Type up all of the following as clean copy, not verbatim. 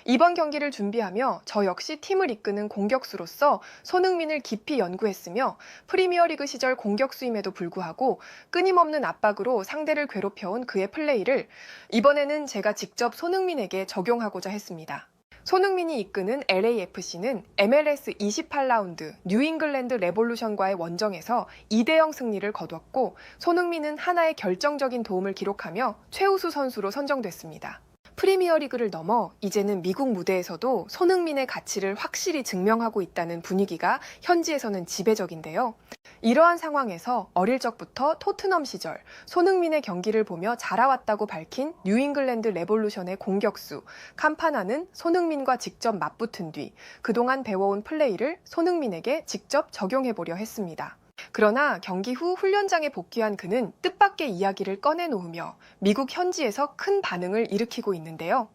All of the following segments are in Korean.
이번 경기를 준비하며 저 역시 팀을 이끄는 공격수로서 손흥민을 깊이 연구했으며 프리미어리그 시절 공격수임에도 불구하고 끊임없는 압박으로 상대를 괴롭혀온 그의 플레이를 이번에는 제가 직접 손흥민에게 적용하고자 했습니다. 손흥민이 이끄는 LAFC는 MLS 28라운드 뉴잉글랜드 레볼루션과의 원정에서 2대0 승리를 거뒀고 손흥민은 하나의 결정적인 도움을 기록하며 최우수 선수로 선정됐습니다. 프리미어리그를 넘어 이제는 미국 무대에서도 손흥민의 가치를 확실히 증명하고 있다는 분위기가 현지에서는 지배적인데요. 이러한 상황에서 어릴 적부터 토트넘 시절 손흥민의 경기를 보며 자라왔다고 밝힌 뉴잉글랜드 레볼루션의 공격수 캄파나는 손흥민과 직접 맞붙은 뒤 그동안 배워온 플레이를 손흥민에게 직접 적용해보려 했습니다. 그러나 경기 후 훈련장에 복귀한 그는 뜻밖의 이야기를 꺼내놓으며 미국 현지에서 큰 반응을 일으키고 있는데요.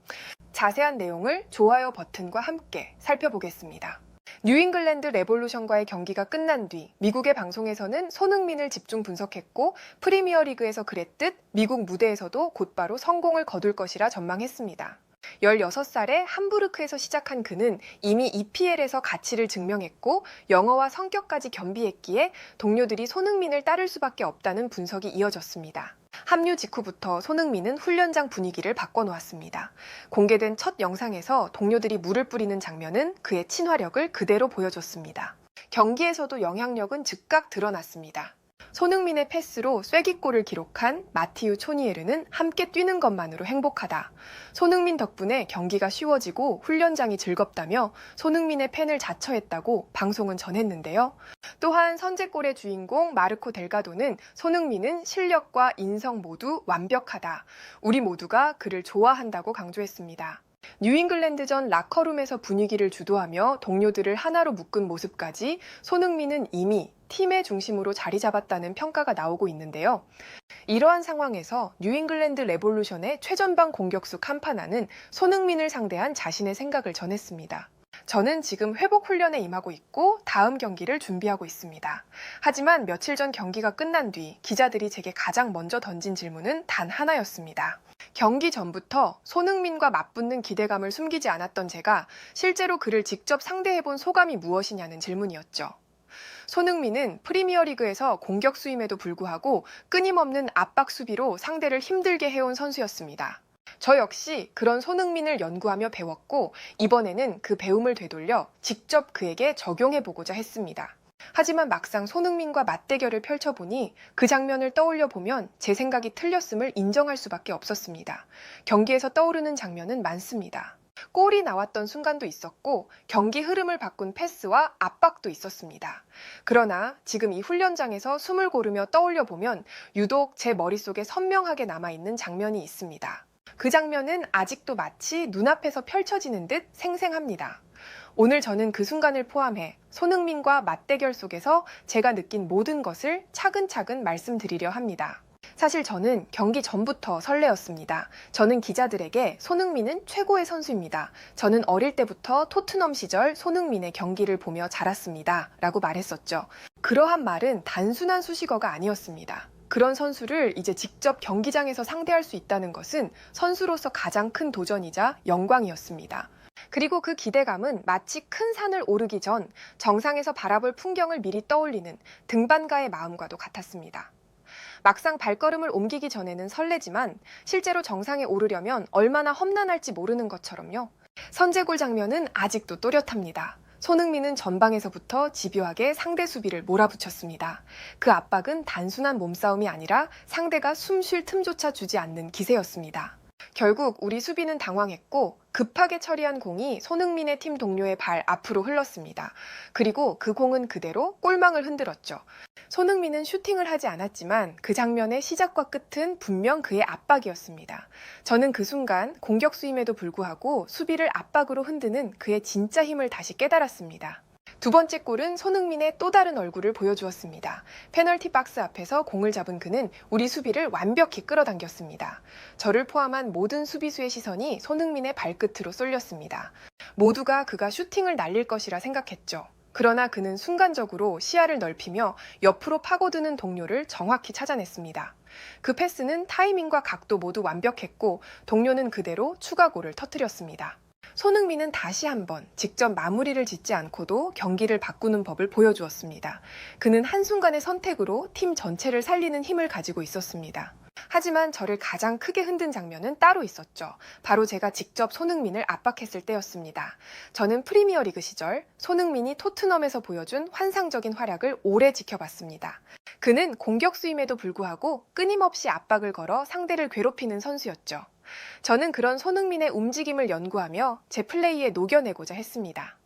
자세한 내용을 좋아요 버튼과 함께 살펴보겠습니다. 뉴잉글랜드 레볼루션과의 경기가 끝난 뒤 미국의 방송에서는 손흥민을 집중 분석했고 프리미어리그에서 그랬듯 미국 무대에서도 곧바로 성공을 거둘 것이라 전망했습니다. 16살에 함부르크에서 시작한 그는 이미 EPL에서 가치를 증명했고 영어와 성격까지 겸비했기에 동료들이 손흥민을 따를 수밖에 없다는 분석이 이어졌습니다. 합류 직후부터 손흥민은 훈련장 분위기를 바꿔놓았습니다. 공개된 첫 영상에서 동료들이 물을 뿌리는 장면은 그의 친화력을 그대로 보여줬습니다. 경기에서도 영향력은 즉각 드러났습니다. 손흥민의 패스로 쐐기골을 기록한 마티우 초니에르는 함께 뛰는 것만으로 행복하다. 손흥민 덕분에 경기가 쉬워지고 훈련장이 즐겁다며 손흥민의 팬을 자처했다고 방송은 전했는데요. 또한 선제골의 주인공 마르코 델가도는 손흥민은 실력과 인성 모두 완벽하다. 우리 모두가 그를 좋아한다고 강조했습니다. 뉴잉글랜드전 라커룸에서 분위기를 주도하며 동료들을 하나로 묶은 모습까지 손흥민은 이미 팀의 중심으로 자리 잡았다는 평가가 나오고 있는데요. 이러한 상황에서 뉴잉글랜드 레볼루션의 최전방 공격수 캄파나는 손흥민을 상대한 자신의 생각을 전했습니다. 저는 지금 회복 훈련에 임하고 있고 다음 경기를 준비하고 있습니다. 하지만 며칠 전 경기가 끝난 뒤 기자들이 제게 가장 먼저 던진 질문은 단 하나였습니다. 경기 전부터 손흥민과 맞붙는 기대감을 숨기지 않았던 제가 실제로 그를 직접 상대해본 소감이 무엇이냐는 질문이었죠. 손흥민은 프리미어리그에서 공격수임에도 불구하고 끊임없는 압박 수비로 상대를 힘들게 해온 선수였습니다. 저 역시 그런 손흥민을 연구하며 배웠고 이번에는 그 배움을 되돌려 직접 그에게 적용해보고자 했습니다. 하지만 막상 손흥민과 맞대결을 펼쳐보니 그 장면을 떠올려 보면 제 생각이 틀렸음을 인정할 수밖에 없었습니다. 경기에서 떠오르는 장면은 많습니다. 골이 나왔던 순간도 있었고 경기 흐름을 바꾼 패스와 압박도 있었습니다. 그러나 지금 이 훈련장에서 숨을 고르며 떠올려 보면 유독 제 머릿속에 선명하게 남아있는 장면이 있습니다. 그 장면은 아직도 마치 눈앞에서 펼쳐지는 듯 생생합니다. 오늘 저는 그 순간을 포함해 손흥민과 맞대결 속에서 제가 느낀 모든 것을 차근차근 말씀드리려 합니다. 사실 저는 경기 전부터 설레었습니다. 저는 기자들에게 손흥민은 최고의 선수입니다. 저는 어릴 때부터 토트넘 시절 손흥민의 경기를 보며 자랐습니다. 라고 말했었죠. 그러한 말은 단순한 수식어가 아니었습니다. 그런 선수를 이제 직접 경기장에서 상대할 수 있다는 것은 선수로서 가장 큰 도전이자 영광이었습니다. 그리고 그 기대감은 마치 큰 산을 오르기 전 정상에서 바라볼 풍경을 미리 떠올리는 등반가의 마음과도 같았습니다. 막상 발걸음을 옮기기 전에는 설레지만 실제로 정상에 오르려면 얼마나 험난할지 모르는 것처럼요. 선제골 장면은 아직도 또렷합니다. 손흥민은 전방에서부터 집요하게 상대 수비를 몰아붙였습니다. 그 압박은 단순한 몸싸움이 아니라 상대가 숨 쉴 틈조차 주지 않는 기세였습니다. 결국 우리 수비는 당황했고 급하게 처리한 공이 손흥민의 팀 동료의 발 앞으로 흘렀습니다. 그리고 그 공은 그대로 골망을 흔들었죠. 손흥민은 슈팅을 하지 않았지만 그 장면의 시작과 끝은 분명 그의 압박이었습니다. 저는 그 순간 공격수임에도 불구하고 수비를 압박으로 흔드는 그의 진짜 힘을 다시 깨달았습니다. 두 번째 골은 손흥민의 또 다른 얼굴을 보여주었습니다. 페널티 박스 앞에서 공을 잡은 그는 우리 수비를 완벽히 끌어당겼습니다. 저를 포함한 모든 수비수의 시선이 손흥민의 발끝으로 쏠렸습니다. 모두가 그가 슈팅을 날릴 것이라 생각했죠. 그러나 그는 순간적으로 시야를 넓히며 옆으로 파고드는 동료를 정확히 찾아냈습니다. 그 패스는 타이밍과 각도 모두 완벽했고 동료는 그대로 추가골을 터뜨렸습니다. 손흥민은 다시 한번 직접 마무리를 짓지 않고도 경기를 바꾸는 법을 보여주었습니다. 그는 한순간의 선택으로 팀 전체를 살리는 힘을 가지고 있었습니다. 하지만 저를 가장 크게 흔든 장면은 따로 있었죠. 바로 제가 직접 손흥민을 압박했을 때였습니다. 저는 프리미어리그 시절 손흥민이 토트넘에서 보여준 환상적인 활약을 오래 지켜봤습니다. 그는 공격수임에도 불구하고 끊임없이 압박을 걸어 상대를 괴롭히는 선수였죠. 저는 그런 손흥민의 움직임을 연구하며 제 플레이에 녹여내고자 했습니다.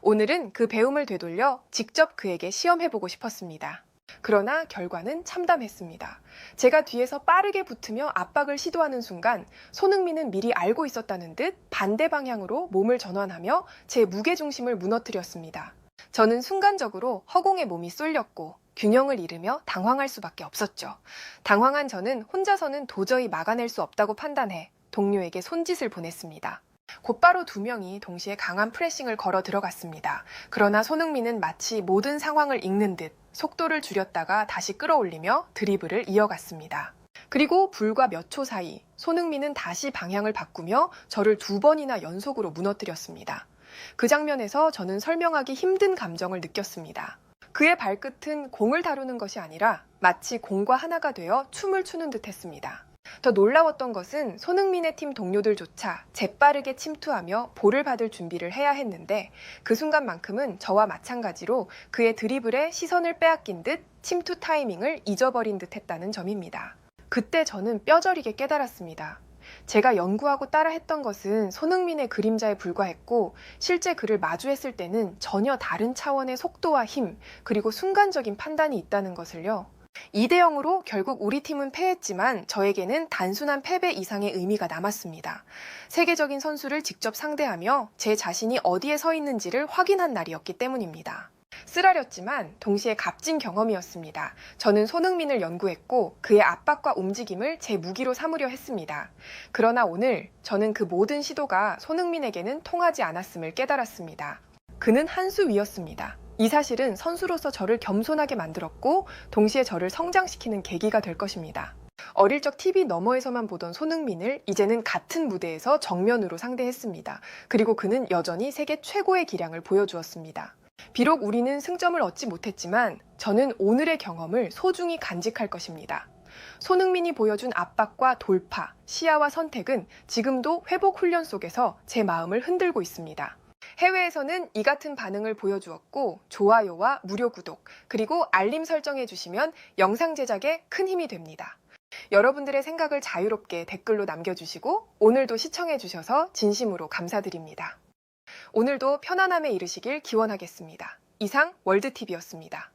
오늘은 그 배움을 되돌려 직접 그에게 시험해보고 싶었습니다. 그러나 결과는 참담했습니다. 제가 뒤에서 빠르게 붙으며 압박을 시도하는 순간 손흥민은 미리 알고 있었다는 듯 반대 방향으로 몸을 전환하며 제 무게중심을 무너뜨렸습니다. 저는 순간적으로 허공에 몸이 쏠렸고 균형을 잃으며 당황할 수밖에 없었죠. 당황한 저는 혼자서는 도저히 막아낼 수 없다고 판단해 동료에게 손짓을 보냈습니다. 곧바로 두 명이 동시에 강한 프레싱을 걸어 들어갔습니다. 그러나 손흥민은 마치 모든 상황을 읽는 듯 속도를 줄였다가 다시 끌어올리며 드리블을 이어갔습니다. 그리고 불과 몇 초 사이 손흥민은 다시 방향을 바꾸며 저를 두 번이나 연속으로 무너뜨렸습니다. 그 장면에서 저는 설명하기 힘든 감정을 느꼈습니다. 그의 발끝은 공을 다루는 것이 아니라 마치 공과 하나가 되어 춤을 추는 듯 했습니다. 더 놀라웠던 것은 손흥민의 팀 동료들조차 재빠르게 침투하며 볼을 받을 준비를 해야 했는데 그 순간만큼은 저와 마찬가지로 그의 드리블에 시선을 빼앗긴 듯 침투 타이밍을 잊어버린 듯 했다는 점입니다. 그때 저는 뼈저리게 깨달았습니다. 제가 연구하고 따라했던 것은 손흥민의 그림자에 불과했고 실제 그를 마주했을 때는 전혀 다른 차원의 속도와 힘 그리고 순간적인 판단이 있다는 것을요. 2대0으로 결국 우리 팀은 패했지만 저에게는 단순한 패배 이상의 의미가 남았습니다. 세계적인 선수를 직접 상대하며 제 자신이 어디에 서 있는지를 확인한 날이었기 때문입니다. 쓰라렸지만 동시에 값진 경험이었습니다. 저는 손흥민을 연구했고 그의 압박과 움직임을 제 무기로 삼으려 했습니다. 그러나 오늘 저는 그 모든 시도가 손흥민에게는 통하지 않았음을 깨달았습니다. 그는 한 수 위였습니다. 이 사실은 선수로서 저를 겸손하게 만들었고 동시에 저를 성장시키는 계기가 될 것입니다. 어릴 적 TV 너머에서만 보던 손흥민을 이제는 같은 무대에서 정면으로 상대했습니다. 그리고 그는 여전히 세계 최고의 기량을 보여주었습니다. 비록 우리는 승점을 얻지 못했지만 저는 오늘의 경험을 소중히 간직할 것입니다. 손흥민이 보여준 압박과 돌파, 시야와 선택은 지금도 회복 훈련 속에서 제 마음을 흔들고 있습니다. 해외에서는 이 같은 반응을 보여주었고 좋아요와 무료 구독 그리고 알림 설정해 주시면 영상 제작에 큰 힘이 됩니다. 여러분들의 생각을 자유롭게 댓글로 남겨주시고 오늘도 시청해 주셔서 진심으로 감사드립니다. 오늘도 편안함에 이르시길 기원하겠습니다. 이상 월드TV였습니다.